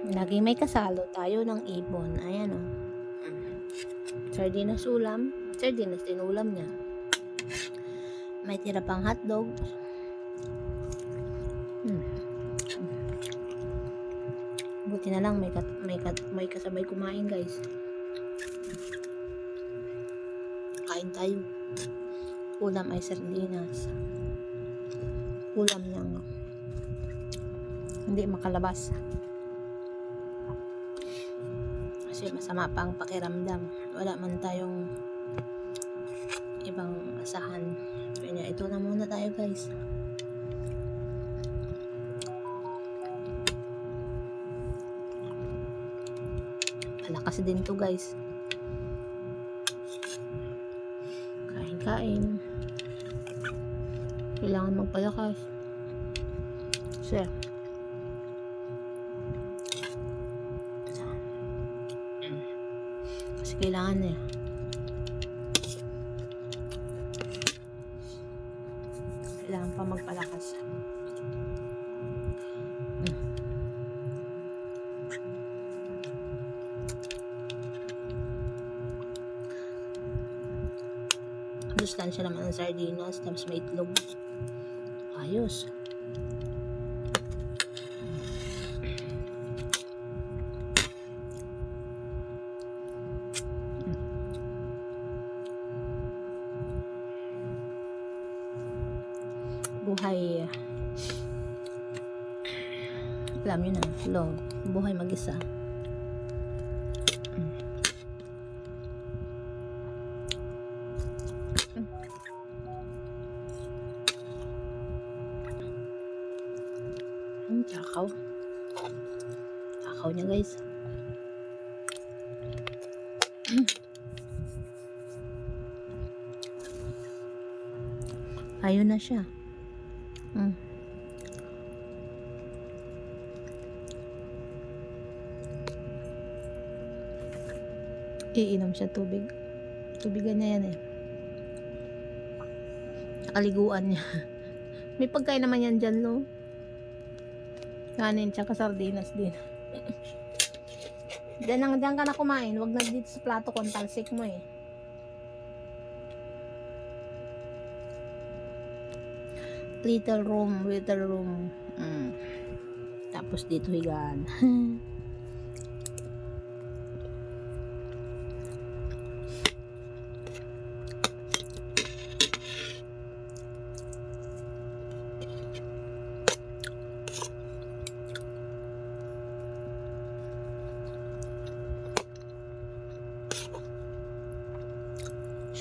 Laging may kasalo tayo ng ibon. Ayan o. Sardinas ulam. Sardinas din ulam niya. May tira pang hotdog. Buti na lang may kasabay kumain, guys. Kain tayo. Ulam ay sardinas. Ulam niyang hindi makalabas. Kasi masama pa ang pakiramdam. Wala man tayong ibang asahan. Kaya ito na muna tayo, guys. Malakas din to, guys. Kain. Kailangan magpalakas. Kasi kailangan eh. Kailangan pa magpalakas. Sustansya naman ng sardinas, tapos may itlog. Ayos. Buhay, alam nyo na, buhay mag-isa. Takaw niya, guys. Ayun na siya. Iinom siya tubig. Tubigan niya yan eh. Nakaliguan niya. May pagkain naman yan dyan, no? Kanin, tsaka sardinas din. Diyan ka na kumain. Huwag na dito sa plato ko. Talsik mo eh. Little room. Tapos dito higaan.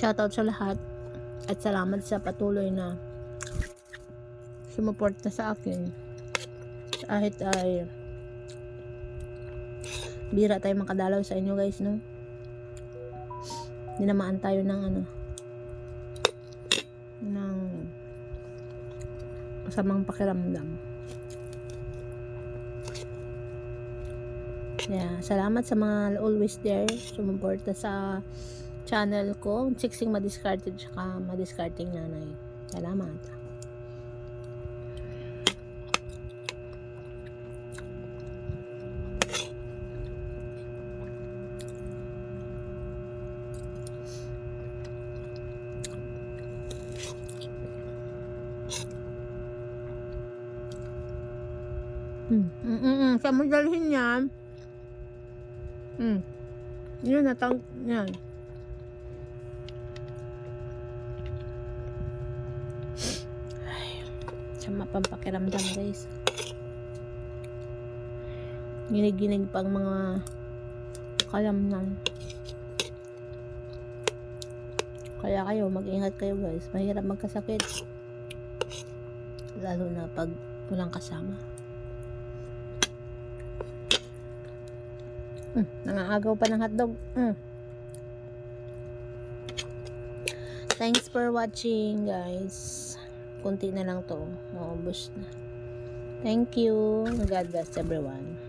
Shoutout sa lahat at salamat sa patuloy na sumuporta sa akin. Kahit ay bira tayo makadalaw sa inyo, guys, no? Dinamaan tayo ng ng masamang pakiramdam. Salamat sa mga always there sumuporta sa channel ko, Siksing Madiscarded tsaka Madiscarding Nanay. Salamat. Saan mo dalhin yan? Yun, yan. Sama pang pakiramdam, guys. Ginig-ginig pang mga kalamnan. Kaya kayo, mag-ingat kayo, guys. Mahirap magkasakit. Lalo na pag walang kasama. Nangaagaw pa ng hotdog. Thanks for watching, guys. Kunti na lang to. Maubos na. Thank you. God bless everyone.